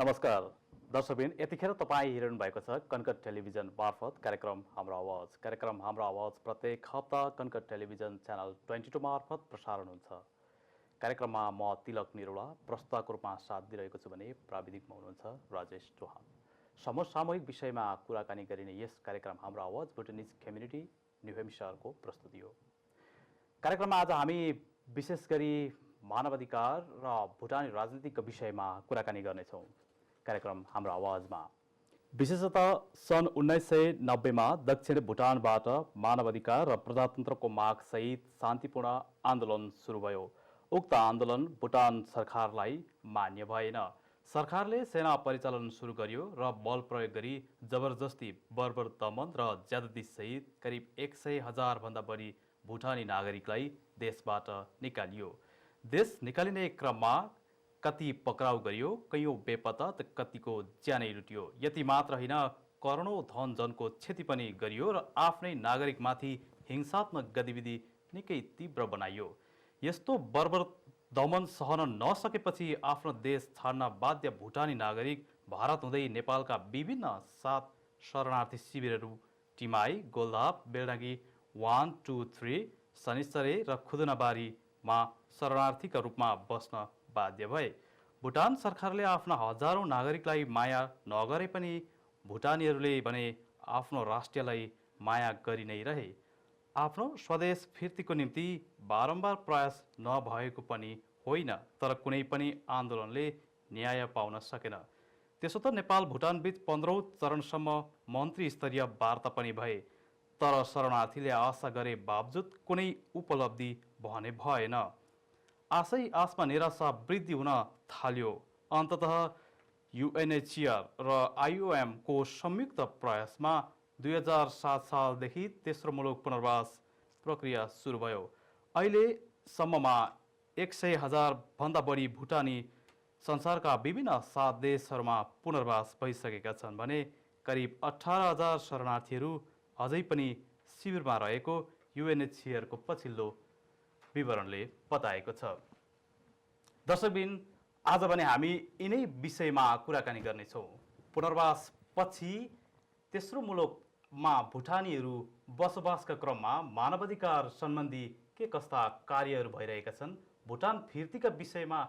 नमस्कार दर्शकबिन यतिखेर तपाईं हेरिरहनु भएको छ कनकट टेलिभिजन मार्फत कार्यक्रम हाम्रो आवाज। कार्यक्रम हाम्रो आवाज प्रत्येक हप्ता कनकट टेलिभिजन च्यानल 22 मार्फत प्रसारण हुन्छ। कार्यक्रममा म तिलक निरोला प्रस्तुताको रूपमा साथ दिइरहेको छु भने प्राविधिकमा हुनुहुन्छ राजेश चौहान। समसामयिक विषयमा कुराकानी गरिने यस कार्यक्रम हाम्रो आवाज भुटानिज कम्युनिटी न्यू हेम्पसायरको प्रस्तुति हो। कार्यक्रममा आज हामी विशेष गरी मानवाधिकार र भुटानी राजनीतिको विषयमा कुराकानी गर्नेछौँ। कार्यक्रम हाम्रो आवाजमा विशेषतः सन् 1990 मा दक्षिण भुटानबाट मानवाधिकार र प्रजातन्त्रको माग सहित शान्तिपूर्ण आन्दोलन सुरु भयो। उक्त आन्दोलन भुटान सरकारलाई मान्य भएन। सरकारले सेना परिचालन सुरु गर्यो र बल प्रयोग गरी जबरजस्ती बर्बर दमन र ज्यादती सहित करिब 100,000 भन्दा बढी भुटानी नागरिकलाई देशबाट निकालियो। देश निकालिने क्रममा कति पक्राउ गरियो, कयौं बेपत्ता त कतिको ज्यानै लुटियो। यति मात्र होइन, करोडौं धन जनको क्षति पनि गरियो र आफ्नै नागरिकमाथि हिंसात्मक गतिविधि निकै तीव्र बनाइयो। यस्तो बर्बर दमन सहन नसकेपछि आफ्नो देश छाड्न बाध्य भुटानी नागरिक भारत हुँदै नेपालका विभिन्न 7 शरणार्थी शिविरहरू टिमाई, गोलधाप, बेलडाँगी 1, 2, 3, शनिश्चरे र खुदुनाबारीमा शरणार्थीका रूपमा बस्न बाध्य भए। भुटान सरकारले आफ्ना हजारौं नागरिकलाई माया नगरे पनि भुटानीहरूले भने आफ्नो राष्ट्रलाई माया गरि नै रहे। आफ्नो स्वदेश फिर्तीको निम्ति बारम्बार प्रयास नभएको पनि होइन, तर कुनै पनि आन्दोलनले न्याय पाउन सकेन। त्यसो त नेपाल भुटान बीच 15औं चरणसम्म मन्त्री स्तरीय वार्ता पनि भए, तर शरणार्थीले आशा गरे बावजुद कुनै उपलब्धि भने भएन। आशै आसमा निराशा वृद्धि हुन थाल्यो। अन्ततः UNHCR र IOM को संयुक्त प्रयासमा 2007 सालदेखि तेस्रो मुलुक पुनर्वास प्रक्रिया सुरु भयो। अहिलेसम्ममा 100,000 भन्दा बढी भुटानी संसारका विभिन्न 7 देशहरूमा पुनर्वास भइसकेका छन् भने करिब 18,000 शरणार्थीहरू अझै पनि शिविरमा रहेको UNHCR को पछिल्लो विवरणले बताएको छ। दर्शकबिन, आज भने हामी यिनै विषयमा कुराकानी गर्नेछौँ। पुनर्वास पछि तेस्रो मुलुकमा भुटानीहरू बसोबासका क्रममा मानवाधिकार सम्बन्धी के कस्ता कार्यहरू भइरहेका छन्, भुटान फिर्तीका विषयमा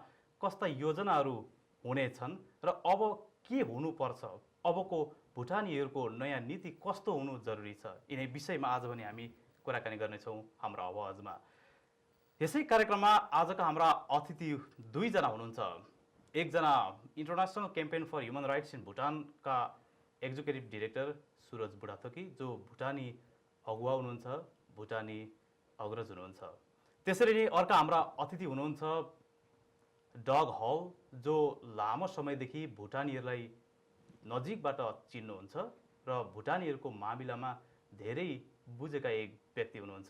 कस्ता योजनाहरू हुनेछन् र अब के हुनुपर्छ, अबको भुटानीहरूको नयाँ नीति कस्तो हुनु जरुरी छ, यिनै विषयमा आज भने हामी कुराकानी गर्नेछौँ हाम्रो आवाजमा। यसै कार्यक्रममा आजका हाम्रा अतिथि 2 जना हुनुहुन्छ। एकजना international campaign for human rights in भुटानका एक्जिक्युटिभ डिरेक्टर सुरज बुढाथोकी, जो भुटानी अगुवा हुनुहुन्छ, भुटानी अग्रज हुनुहुन्छ। त्यसरी नै अर्का हाम्रा अतिथि हुनुहुन्छ डग हल, जो लामो समयदेखि भुटानीहरूलाई नजिकबाट चिन्नुहुन्छ र भुटानीहरूको मामिलामा धेरै बुझेका एक व्यक्ति हुनुहुन्छ।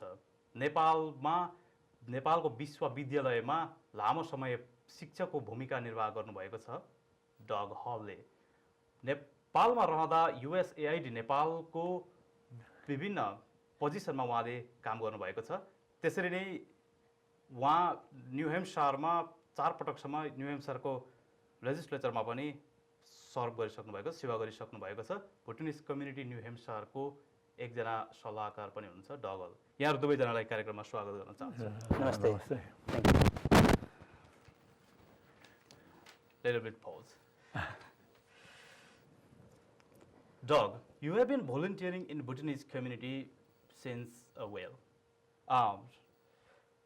नेपालको विश्वविद्यालयमा लामो समय शिक्षकको भूमिका निर्वाह गर्नुभएको छ डग हलले। नेपालमा रहँदा USAID नेपालको विभिन्न पोजिसनमा उहाँले काम गर्नुभएको छ। त्यसरी नै उहाँ न्यू हेम्पसायरमा 4 पटकसम्म न्यू हेम्पसायरको लेजिस्लेचरमा पनि सर्भ गरिसक्नु भएको, सेवा गरिसक्नु भएको छ। भुटानिज कम्युनिटी न्यू हेम्पसायरको एकजना सल्लाहकार पनि हुनुहुन्छ डगल। यहाँहरू दुवैजनालाई कार्यक्रममा स्वागत गर्न चाहन्छु। नमस्ते। Little bit pause. Doug, you have been volunteering in Bhutanese community since a while.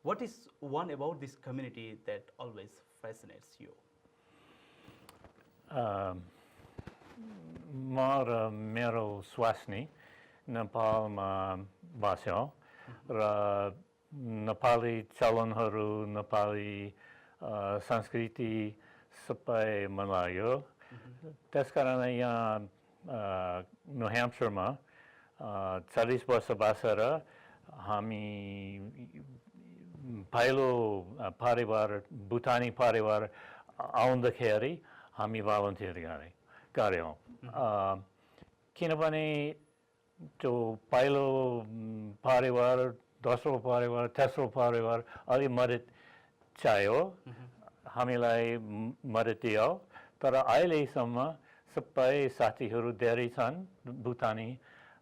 What is one about this community that always fascinates you? मेरो स्वास्नी नेपालमा बस्यो र नेपाली चलनहरू, नेपाली संस्कृति सबै मनायो। त्यसकारण यहाँ न्यू हेम्पसायरमा 40 वर्ष बसेर हामी पहिलो परिवार भुटानी परिवार आउँदाखेरि हामी भलन्टियर गऱ्यौँ। किनभने त्यो पहिलो परिवार, दोस्रो परिवार, तेस्रो परिवार अलि मद्दत चाहियो, हामीलाई मद्दत दियो। तर अहिलेसम्म सबै साथीहरू धेरै छन् भुटानी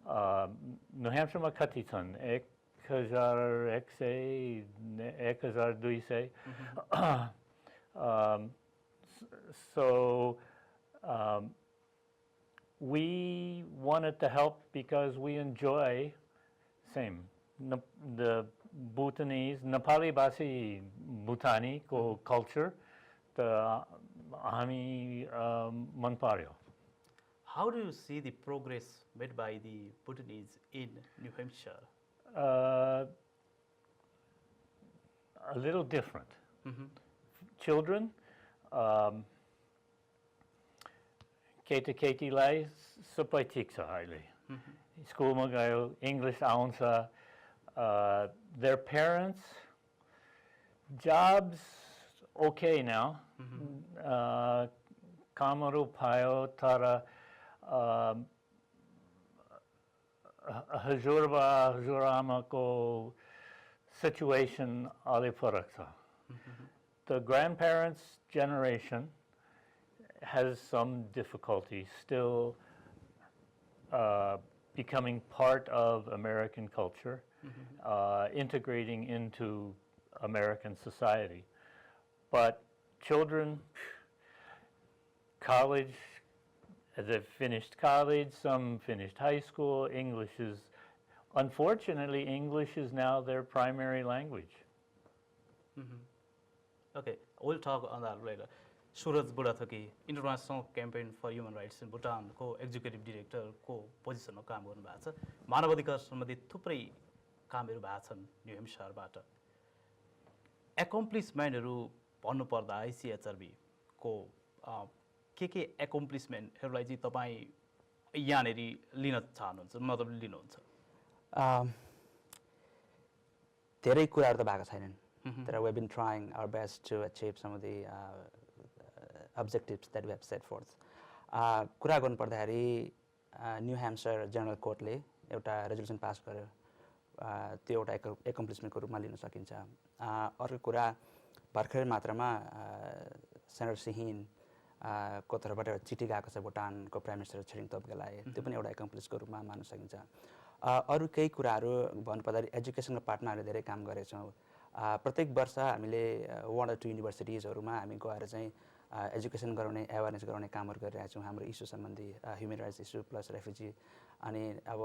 न्यू ह्याम्पसरमा कति छन् 1200 so we wanted to help because we enjoy same the Bhutanese Nepali Basi Bhutani ko culture the हामी मन पर्यो. How do you see the progress made by the Bhutanese in New Hampshire? A little different. Children, केटीलाई सबै ठिक छ अहिले. स्कुलमा गयो, इङ्ग्लिस आउँछ. Their parents, jobs okay now. कामहरू पायो तर हजुरआमाको situation अलि फरक छ. The grandparents' generation has some difficulty still becoming part of American culture, integrating into American society. But children, college, they've finished college, some finished high school. Unfortunately, English is now their primary language. Okay, we'll talk on that later. Suraj Budathoki, International Campaign for Human Rights in Bhutan को executive डिरेक्टरको पोजिसनमा काम गर्नुभएको छ. मानवाधिकार सम्बन्धी थुप्रै कामहरू भएको छन् न्यू हेम्पसायरबाट. एकम्प्लिसमेन्टहरू भन्नुपर्दा ICHRB को के एकम्प्लिसमेन्टहरूलाई चाहिँ तपाईँ यहाँनेरि लिन चाहनुहुन्छ, मतलब लिनुहुन्छ? धेरै कुराहरू त भएको छैनन्. That we've been trying our best to achieve some of the objectives that we have set forth. कुरा गर्नुपर्दाखेरि न्यू ह्याम्पसायर जनरल कोर्टले एउटा रेजोल्युसन पास गर्यो. त्यो एउटा एकम्प्लिसमेन्टको रूपमा लिन सकिन्छ. अर्को कुरा भर्खरै मात्रामा सेनेटर सिहिन को तर्फबाट एउटा चिठी गएको छ भुटानको प्राइम मिनिस्टर छिरिङ तोप्गेलाई. त्यो पनि एउटा एकम्प्लिसको रूपमा मान्न सकिन्छ. अरू केही कुराहरू भन्नुपर्दाखेरि एजुकेसनको पार्टमा हामीले धेरै काम गरेछौँ. प्रत्येक वर्ष हामीले 1 or 2 युनिभर्सिटिजहरूमा हामी गएर चाहिँ एजुकेसन गराउने, एवेरनेस गराउने कामहरू गरिरहेका छौँ. हाम्रो इस्यु सम्बन्धी human rights issue plus refugee अनि अब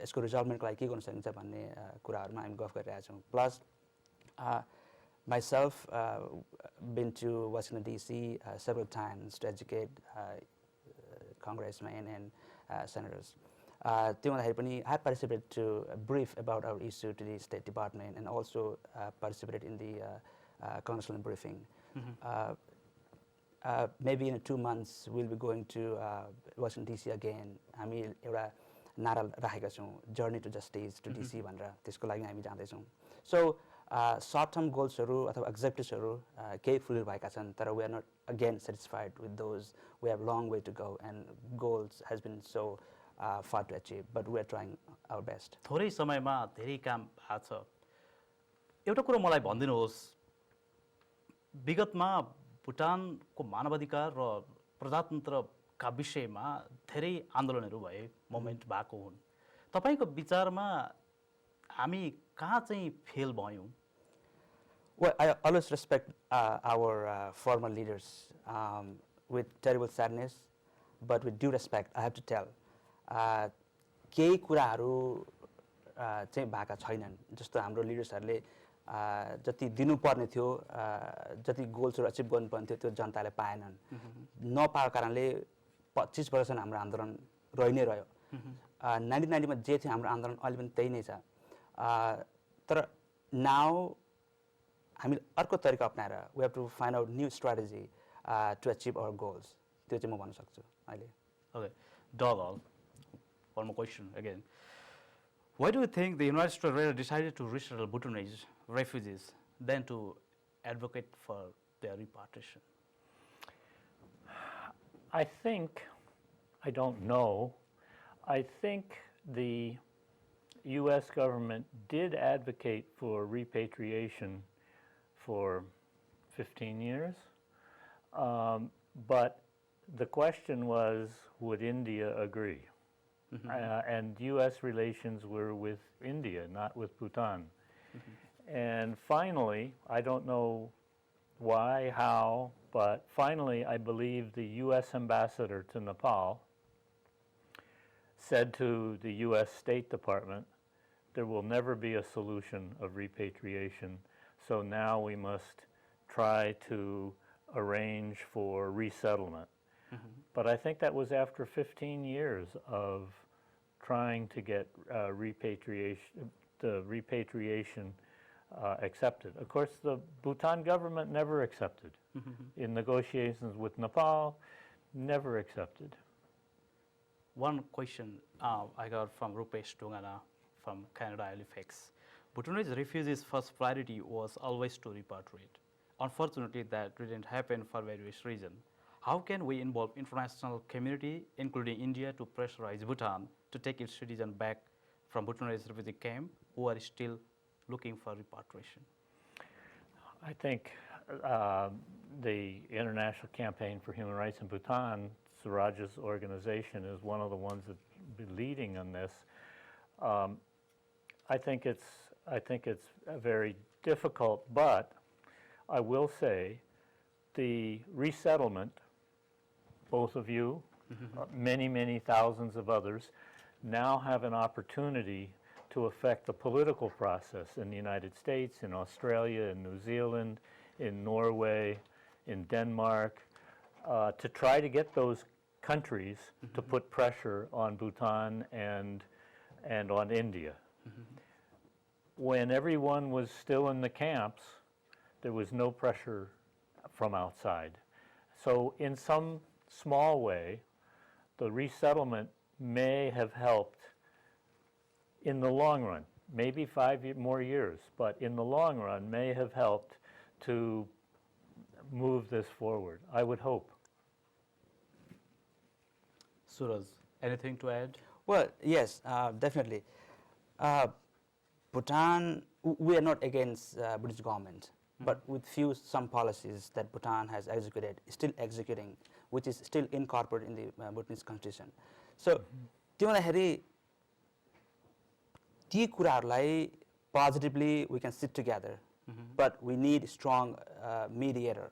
यसको रिजल्भमेन्टको लागि के गर्न सकिन्छ भन्ने कुराहरूमा हामी गफ गरिरहेका छौँ. Plus myself been to Washington DC several times to educate congressmen and senators. त्यो हुँदाखेरि पनि I participated to brief about our issue to the State Department and also participated in the congressional briefing. Maybe in 2 months we'll be going to Washington DC again. हामी एउटा नारा राखेका छौँ, journey to justice to DC भनेर. त्यसको लागि हामी जाँदैछौँ. सो सर्ट टर्म गोल्सहरू अथवा एक्जेक्टिभ्सहरू केही फुल भएका छन्, तर we are not again satisfied with those. We have long way to go and goals has been so far to achieve, but we are trying our best. थोरै समयमा धेरै काम भएको छ. एउटा कुरो मलाई भनिदिनुहोस्, विगतमा भुटानको मानवाधिकार र प्रजातन्त्रका विषयमा धेरै आन्दोलनहरू भए, मोमेन्ट भएको हुन्. तपाईको विचारमा हामी कहाँ चाहिँ फेल भयौँ? Well, I always respect our former leaders with terrible sadness, but with due respect, I have to tell, केही कुराहरू चाहिँ भएका छैनन्. जस्तो हाम्रो लिडर्सहरूले जति दिनुपर्ने थियो, जति गोल्सहरू अचिभ गर्नुपर्ने थियो, त्यो जनताले पाएनन्. नपाएको कारणले 25 वर्षसम्म हाम्रो आन्दोलन रहि नै रह्यो. 1990 मा जे थियो हाम्रो आन्दोलन अहिले पनि त्यही नै छ. तर नाउ हामीले अर्को तरिका अपनाएर we have to find out new strategy to achieve our goals. त्यो चाहिँ म भन्न सक्छु अहिले. Okay, Dalal, one more question again. Why do you think the United States decided to resettle Bhutanese refugees than to advocate for their repatriation? I think, I don't know, I think the U.S. government did advocate for repatriation for 15 years, but The question was, would India agree? And U.S. relations were with India, not with Bhutan. And finally, I don't know why, how, but finally I believe the U.S. ambassador to Nepal said to the U.S. State Department, there will never be a solution of repatriation, so now we must try to arrange for resettlement. But I think that was after 15 years of trying to get repatriation accepted. Of course, the Bhutan government never accepted. In negotiations with Nepal, never accepted. One question I got from Rupesh Tungana from Canada Halifax. Bhutanese refugees' first priority was always to repatriate. Unfortunately, that didn't happen for various reasons. How can we involve international community, including India, to pressurize Bhutan to take its citizens back from Bhutanese refugee camp who are still looking for repatriation? I think the International Campaign for Human Rights in Bhutan, Suraj's organization, is one of the ones that's been leading on this. I think it's very difficult, but I will say the resettlement, both of you, many, many thousands of others, now have an opportunity to affect the political process in the United States, in Australia, in New Zealand, in Norway, in Denmark, to try to get those countries to put pressure on Bhutan and on India. When everyone was still in the camps, there was no pressure from outside. So in some small way, the resettlement may have helped in the long run, maybe 5 more years, but in the long run may have helped to move this forward, I would hope. Suraj, anything to add? Well, yes, definitely. Bhutan, we are not against British government, but with some policies that Bhutan has executed, still executing, which is still incorporated in the Bhutanese constitution. So, positively we can sit together, but we need strong mediator.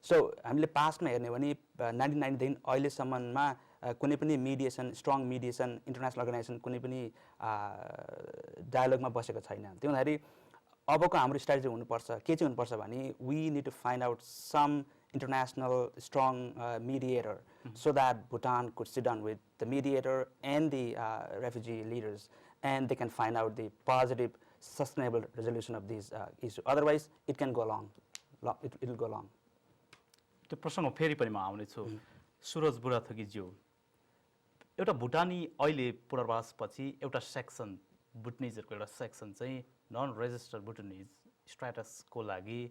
So, हामीले पास्टमा हेर्ने भने 1990 देखि अहिलेसम्ममा कुनै पनि mediation, strong mediation, international organization कुनै पनि डायलगमा बसेको छैन। त्यो हुँदाखेरि अबको हाम्रो स्ट्र्याटेजी हुनुपर्छ, के चाहिँ हुनुपर्छ भने we need to find out some international strong mediator so that Bhutan could sit down with the mediator and the refugee leaders, and they can find out the positive, sustainable resolution of these issues. Otherwise, it can go long. It will go long. त्यो प्रश्नमा फेरि पनि म आउनेछु। सुरज बुढाथोकीज्यू, एउटा भुटानी अहिले पुनर्वासपछि एउटा सेक्सन, भुटनिजहरूको एउटा सेक्सन चाहिँ नन रेजिस्टर्ड भुटनिज स्ट्याटसको लागि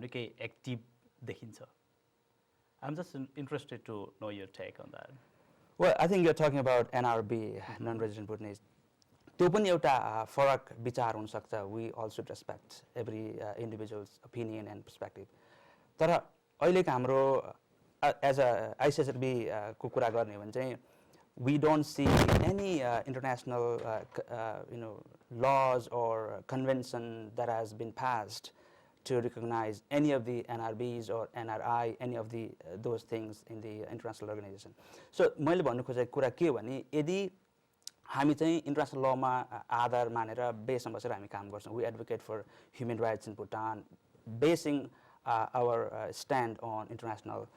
निकै एक्टिभ देखिन्छ। I'm just interested to know your take on that. Well, I think you're talking about NRB, non-resident Bhutanese. त्यो पनि एउटा फरक विचार हुन सक्छ. We all should respect every individual's opinion and perspective. तर अहिलेको हाम्रो as a ICHRB को कुरा गर्ने भने चाहिँ we don't see any international laws or convention that has been passed to recognize any of the NRBs or NRI, any of those things in the international organization. So मैले भन्नु खोजेको कुरा के हो भने यदि हामी चाहिँ international law मा आधार मानेर बेसमा बसेर हामी काम गर्छौं. We advocate for human rights in Bhutan, basing our stand on international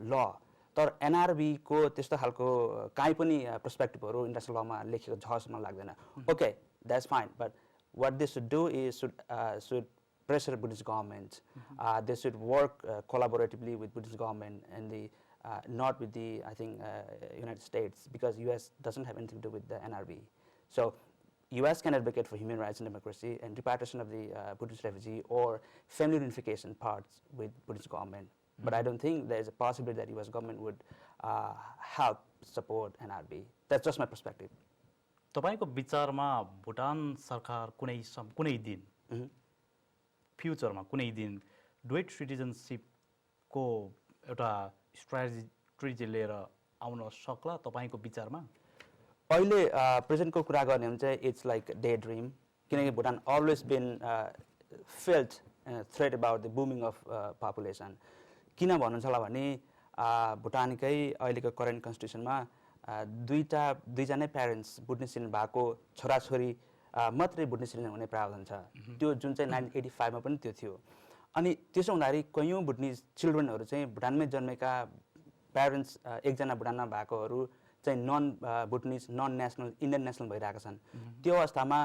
law. तर NRB को त्यस्तो खालको काई पनि पर्सपेक्टिभहरु international law मा लेखेको छ जस्तो मलाई लाग्दैन. Okay, that's fine, but what they should do is should pressure Buddhist government. They should work collaboratively with Buddhist government and not with the United States, because US doesn't have anything to do with the NRB. So US can advocate for human rights and democracy and repatriation of the Buddhist refugee or family reunification parts with Buddhist government. But I don't think there is a possibility that US government would help support NRB. That's just my perspective. तपाईको विचारमा भुटान सरकार कुनै दिन फ्युचरमा कुनै दिन duet citizenship को एउटा स्ट्र्याटेजी स्ट्रेटेजी लिएर आउन सक्ला तपाईको विचारमा? अहिले प्रेजेन्टको कुरा गर्ने हो भने चाहिँ इट्स लाइक डे ड्रिम, किनकि Bhutan always been felt threat about the booming of population. किन भन्नुहुन्छ होला भने भुटानकै अहिलेको करेन्ट कन्स्टिट्युसनमा दुईजना प्यारेन्ट्स बुटनी सिटिजन भएको छोराछोरी मात्रै बुटनी सिटिजन हुने प्रावधान छ। त्यो जुन चाहिँ 1985 मा पनि त्यो थियो। अनि त्यसो हुँदाखेरि कयौँ बुटनी चिल्ड्रेनहरू चाहिँ भुटानमै जन्मेका प्यारेन्ट्स एकजना भुटानमा भएकोहरू चाहिँ non Bhutanese non national Indian national भइरहेका छन्। त्यो अवस्थामा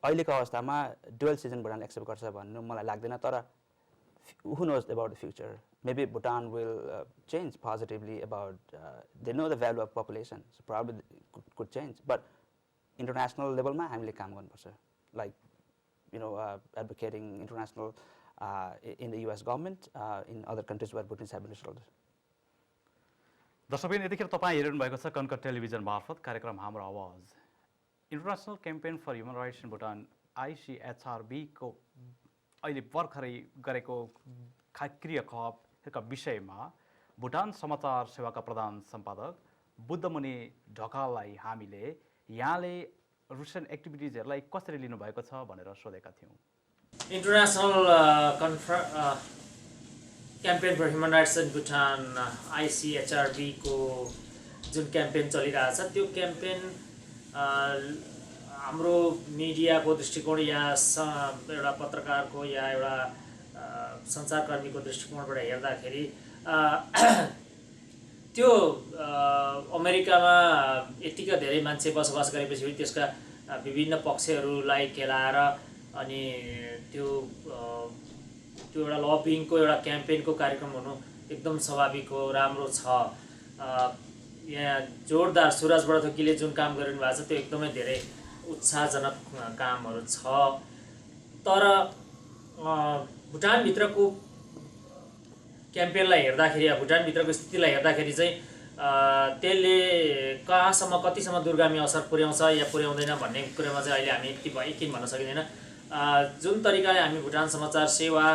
अहिलेको अवस्थामा डुअल सिटिजन भुटान एक्सेप्ट गर्छ भन्नु मलाई लाग्दैन। तर who knows about the future? Maybe Bhutan will change positively about, they know the value of population, so probably could change. But international level ma हामीले काम गर्नुपर्छ, like advocating international in the US government, in other countries where Bhutanese have been settled. दर्शकबिन यतिखेर तपाईँ हेरिरहनु भएको छ कनकट television मार्फत कार्यक्रम हाम्रो आवाज। International campaign for human rights in Bhutan ICHRB को अहिले भर्खरै गरेको क्रियाकलापका विषयमा भुटान समाचार सेवाका प्रधान सम्पादक बुद्ध मुनि ढकाललाई हामीले यहाँले रुसियन एक्टिभिटिजहरूलाई कसरी लिनुभएको छ भनेर सोधेका थियौँ। International campaign for human rights in Bhutan ICHRB को जुन क्याम्पेन चलिरहेछ त्यो क्याम्पेन हाम्रो मिडियाको दृष्टिकोण या एउटा पत्रकारको या एउटा सञ्चारकर्मीको दृष्टिकोणबाट हेर्दाखेरि त्यो अमेरिकामा यतिका धेरै मान्छे बसोबास गरेपछि त्यसका विभिन्न पक्षहरूलाई केलाएर अनि त्यो एउटा लबिङको एउटा क्याम्पेनको कार्यक्रम हुनु एकदम स्वाभाविक हो, राम्रो छ। यहाँ जोरदार सुरज बुढाथोकीले जुन काम गरिनु भएको छ त्यो एकदमै धेरै उत्साहजनक कामहरू छ। तर भुटानभित्रको क्याम्पेनलाई हेर्दाखेरि या भुटानभित्रको स्थितिलाई हेर्दाखेरि चाहिँ त्यसले कहाँसम्म कतिसम्म दूरगामी असर पुर्याउँछ या पुर्याउँदैन भन्ने कुरामा चाहिँ अहिले हामी यकिन भन्न सकिँदैन। जुन तरिकाले हामी भुटान समाचार सेवा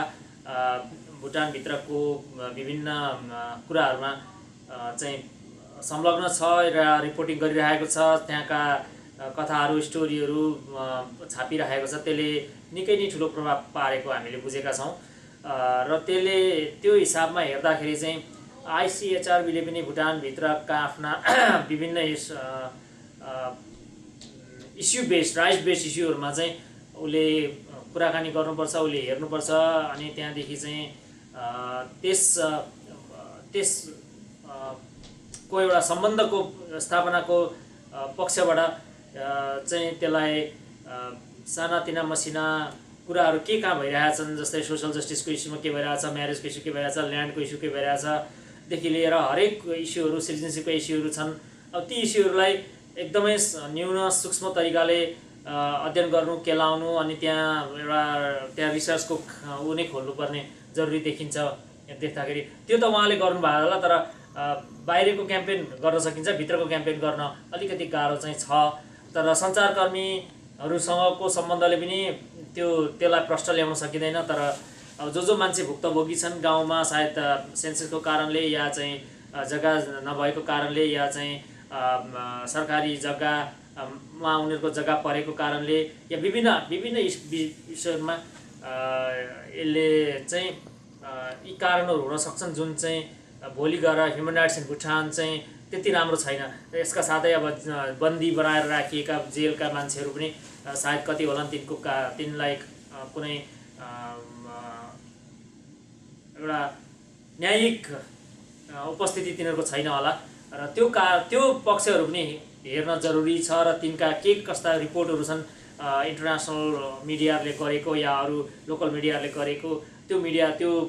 भुटानभित्रको विभिन्न कुराहरूमा चाहिँ संलग्न छ र रिपोर्टिङ गरिरहेको छ, त्यहाँका कथाहरू स्टोरीहरू छापिरहेको छ, त्यसले निकै नै ठुलो प्रभाव पारेको हामीले बुझेका छौँ। र त्यसले त्यो हिसाबमा हेर्दाखेरि चाहिँ ICHRBले पनि भुटानभित्रका आफ्ना विभिन्न इस्यु बेस्ड राइट्स बेस्ड इस्युहरूमा चाहिँ उसले कुराकानी गर्नुपर्छ, उसले हेर्नुपर्छ। अनि त्यहाँदेखि चाहिँ त्यसको एउटा सम्बन्धको स्थापनाको पक्षबाट चाहिँ त्यसलाई सानातिना मसिना कुराहरू के कहाँ भइरहेछन्, जस्तै सोसल जस्टिसको इस्युमा के भइरहेछ, म्यारेजको इस्यु के भइरहेछ, ल्यान्डको इस्यु के भइरहेछदेखि लिएर हरेक इस्युहरू सिटिजनसिपको इस्युहरू छन्। अब ती इस्युहरूलाई एकदमै न्यून सूक्ष्म तरिकाले अध्ययन गर्नु, केलाउनु अनि त्यहाँ रिसर्चको ऊ नै खोल्नुपर्ने जरुरी देखिन्छ देख्दाखेरि। त्यो त उहाँले गर्नुभयो होला, तर बाहिरको क्याम्पेन गर्न सकिन्छ, भित्रको क्याम्पेन गर्न अलिकति गाह्रो चाहिँ छ। तर सञ्चारकर्मीहरूसँगको सम्बन्धले पनि त्यसलाई प्रश्न ल्याउन सकिँदैन। तर अब जो मान्छे भुक्तभोगी छन् गाउँमा, सायद सेन्ससको कारणले या चाहिँ जग्गा नभएको कारणले या चाहिँ सरकारी जग्गामा उनीहरूको जग्गा परेको कारणले या विभिन्न विषयमा यसले चाहिँ यी कारणहरू हुन सक्छन् जुन चाहिँ भोलि गएर ह्युमन राइट्स इन भुटान चाहिँ त्यति राम्रो छैन। यसका साथै अब बन्दी बनाएर राखिएका जेलका मान्छेहरू पनि सायद कति होलान्, तिनलाई कुनै एउटा न्यायिक उपस्थिति तिनीहरूको छैन होला। र त्यो पक्षहरू पनि हेर्न जरुरी छ र तिनका के कस्ता रिपोर्टहरू छन् इन्टरनेसनल मिडियाहरूले गरेको या अरू लोकल मिडियाहरूले गरेको त्यो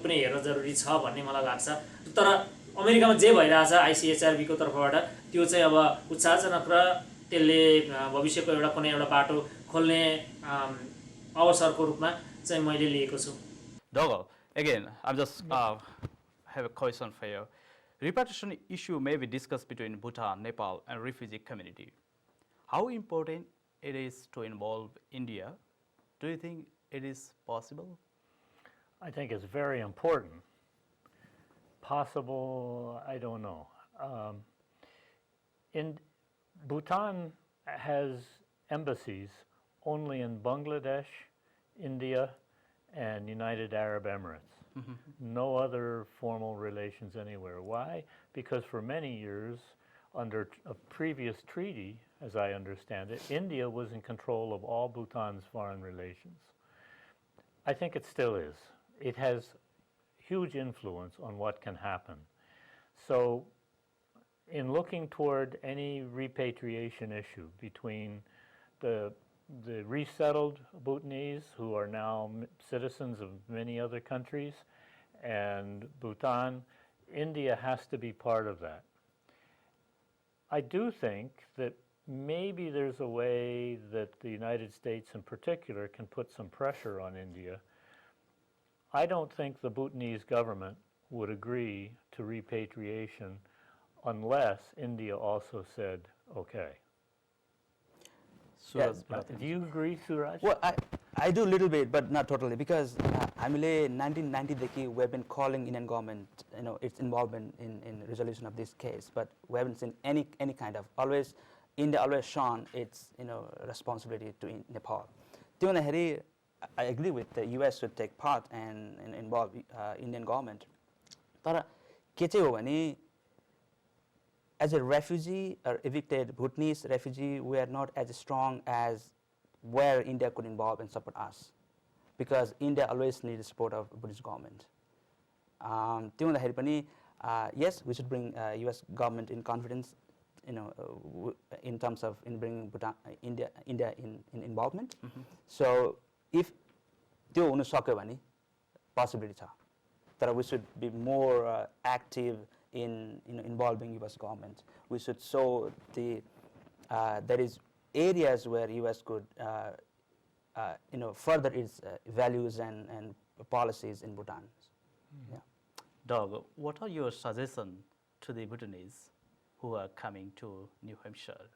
पनि हेर्न जरुरी छ भन्ने मलाई लाग्छ। तर अमेरिकामा जे भइरहेछ ICHRB को तर्फबाट त्यो चाहिँ अब उत्साहजनक र त्यसले भविष्यको कुनै एउटा बाटो खोल्ने अवसरको रूपमा चाहिँ मैले लिएको छु। Dhakal, again, I'm just have a question for you. Repatriation issue may be discussed between Bhutan, Nepal, and refugee community. How important it is to involve India? Do you think it is possible? I think it's very important. Possible, I don't know. In Bhutan has embassies only in Bangladesh, India, and United Arab Emirates. No other formal relations anywhere. Why? Because for many years, under a previous treaty, as I understand it, India was in control of all Bhutan's foreign relations. I think it still is. It has huge influence on what can happen. So in looking toward any repatriation issue between the resettled Bhutanese, who are now citizens of many other countries, and Bhutan, India has to be part of that. I do think that maybe there's a way that the United States in particular can put some pressure on India. I don't think the Bhutanese government would agree to repatriation unless India also said, okay. Yes, Do you agree, Suraj? well, I do a little bit, but not totally, because हामीले 1990 we've been calling Indian government, its involvement in resolution of this case, but we haven't seen any kind of, always India always shown its responsibility to Nepal. त्यो भन्दाखेरि I agree with the US should take part and involve Indian government. तर के चाहिँ हो भने, as a refugee or evicted Bhutanese refugee, we are not as strong as where India could involve and support us, because India always needs the support of Buddhist government. त्यो भन्दाखेरि पनि, yes, we should bring US government in confidence, in terms of bringing Bhutan, India in involvement. So if त्यो हुन सक्यो भने possibility छ, तर we should be more active in involving US government. We should show there is areas where US could further its values and policies in Bhutan. Yeah. Doug, what are your suggestions to the Bhutanese who are coming to New Hampshire?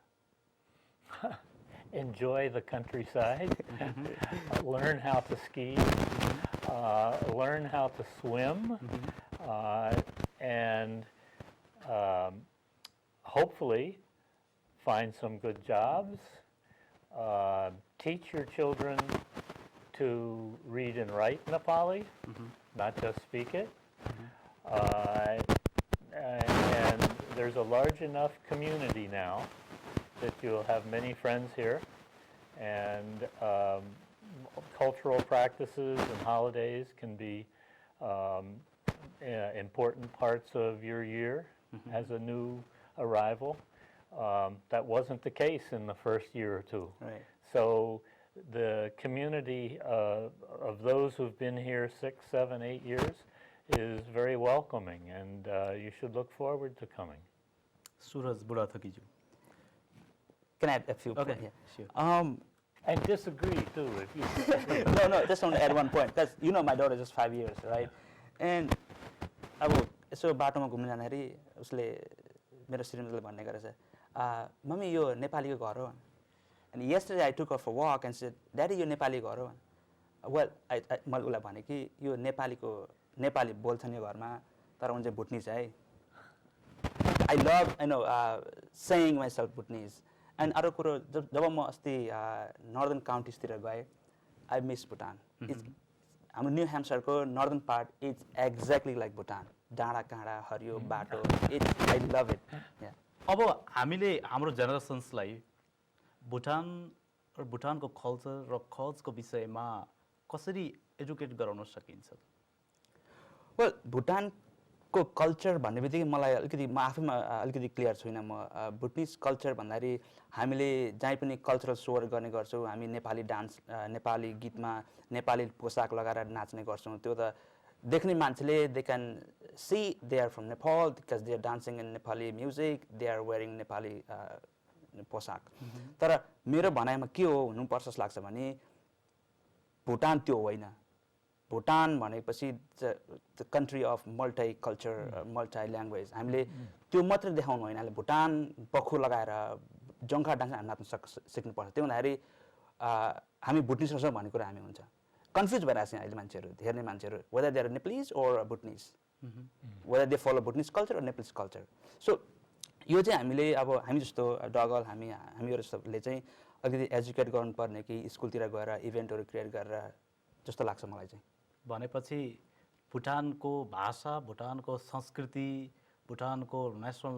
Enjoy the countryside, learn how to ski, learn how to swim, and hopefully find some good jobs, teach your children to read and write Nepali, not just speak it. And there's a large enough community now that you'll have many friends here, and cultural practices and holidays can be important parts of your year as a new arrival. That wasn't the case in the first year or two. Right. So the community of those who've been here 6, 7, 8 years is very welcoming, and you should look forward to coming. Suraj Budathoki ji. Can I add a few Okay, points here? sure. And disagree too if you disagree. No, just want to add one point, because my daughter is just 5 years, right? And अब यसो बाटोमा घुम्न जाँदाखेरि उसले मेरो श्रीमतीले भन्ने गरेछ, मम्मी यो नेपालीको घर हो. And yesterday I took her for a walk and said, Daddy, यो नेपाली घर हो. Well, मैले उसलाई भने कि यो नेपाली बोल्छन् यो घरमा, तर उनी चाहिँ भुटनिज है. I love saying myself Bhutanese. And अरू कुरो जब म अस्ति नर्दर्न काउन्टिजतिर गएँ, I miss Bhutan. हाम्रो न्यू ह्याम्पसायरको northern part is exactly like Bhutan. डाँडा काँडा हरियो बाटो, I love it. Yeah. अब हामीले हाम्रो जेनेरेसन्सलाई भुटान र भुटानको कल्चर र कल्चरको विषयमा कसरी एजुकेट गराउन सकिन्छ? वेल, भुटानको कल्चर भन्ने बित्तिकै मलाई अलिकति म आफैमा अलिकति क्लियर छुइनँ. म भुटनिज कल्चर भन्दाखेरि हामीले जहीँ पनि कल्चरल सोहरू गर्ने गर्छौँ. हामी नेपाली डान्स, नेपाली गीतमा नेपाली पोसाक लगाएर नाच्ने गर्छौँ. त्यो त देख्ने मान्छेले they can see they are from Nepal because they are dancing in Nepali music, they are wearing Nepali पोसाक. तर मेरो भनाइमा के हो हुनुपर्छ जस्तो लाग्छ भने भुटान त्यो होइन. भुटान भनेपछि the country of multi culture, multi language. हामीले त्यो मात्रै देखाउनु होइन, हामीले भुटान बखु लगाएर जङ्खा डान्स हामी नाच्न सिक्नुपर्छ. त्यो भन्दाखेरि हामी भुटनिज रहेछौँ भन्ने कुरा हामी हुन्छ. कन्फ्युज भइरहेको छ अहिले मान्छेहरू, धेरै मान्छेहरू, whether they are Nepalese or Bhutanese. whether they follow Bhutanese culture or Nepalese culture. So यो चाहिँ हामीले अब हामी जस्तो डगल हामीहरू सबले चाहिँ अलिकति एजुकेट गर्नुपर्ने कि स्कुलतिर गएर इभेन्टहरू क्रिएट गरेर जस्तो लाग्छ मलाई चाहिँ। भनेपछि भुटानको भाषा, भुटानको संस्कृति, भुटानको नेसनल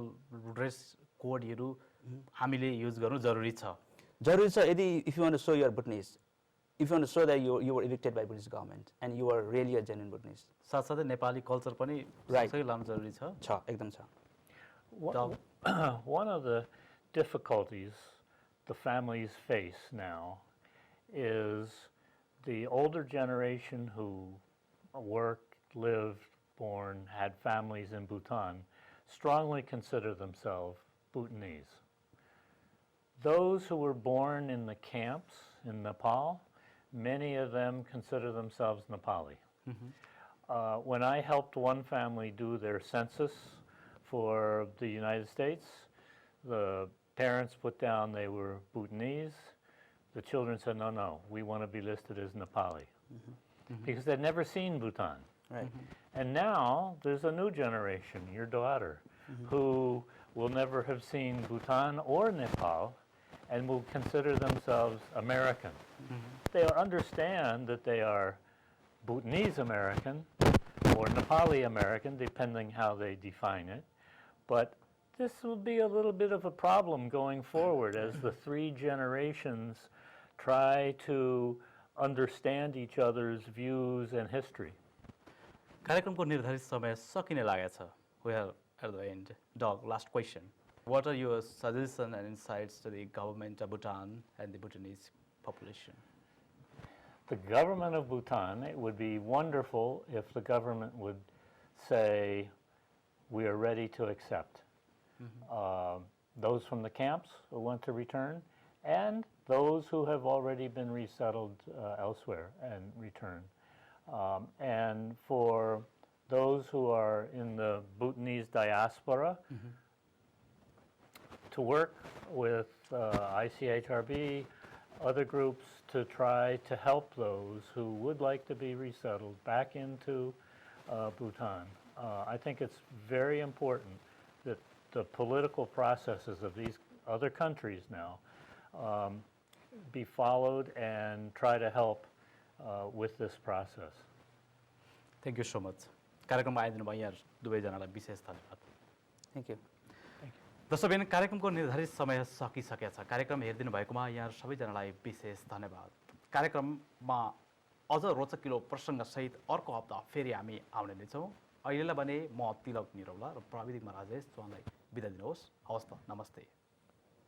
ड्रेस कोडहरू हामीले युज गर्नु जरुरी छ। जरुरी छ यदि if you want to show your Bhutanese, if you want to show that you were evicted by Bhutanese government and you are really a genuine Bhutanese. साथसाथै नेपाली कल्चर पनि सँगै लानु जरुरी छ। एकदम छ। One of the difficulties the families face now is the older generation who worked, lived, born, had families in Bhutan strongly consider themselves Bhutanese. Those who were born in the camps in Nepal, many of them consider themselves Nepali. When I helped one family do their census for the United States, the parents put down they were Bhutanese. The children said, no, we want to be listed as Nepali. Because they'd never seen Bhutan. Right. And now there's a new generation, your daughter, who will never have seen Bhutan or Nepal and will consider themselves American. They understand that they are Bhutanese American or Nepali American, depending how they define it. But this will be a little bit of a problem going forward as the three generations try to understand each other's views and history. कार्यक्रमको निर्धारित समय सकिने लागेछ। We are at the end. Doug, last question. What are your suggestions and insights to the government of Bhutan and the Bhutanese population? The government of Bhutan, it would be wonderful if the government would say, we are ready to accept those from the camps who want to return and those who have already been resettled elsewhere and return. And for those who are in the Bhutanese diaspora, to work with ICHRB, other groups to try to help those who would like to be resettled back into Bhutan. I think it's very important that the political processes of these other countries now be followed and try to help with this process. Thank you so much. कार्यक्रममा आइदिनु भयो यहाँ दुवैजनालाई विशेष धन्यवाद। Thank you. दर्शकबिन कार्यक्रमको निर्धारित समय सकिसकेछ। कार्यक्रम हेरिदिनु भएकोमा यहाँ सबैजनालाई विशेष धन्यवाद। कार्यक्रममा अझ रोचकिलो प्रसङ्गसहित अर्को हप्ता फेरि हामी आउने नै छौँ। अहिलेलाई भने म तिलक निरौला र प्राविधिकमा राजेश चौहानलाई बिदा दिनुहोस्। हवस् त, नमस्ते।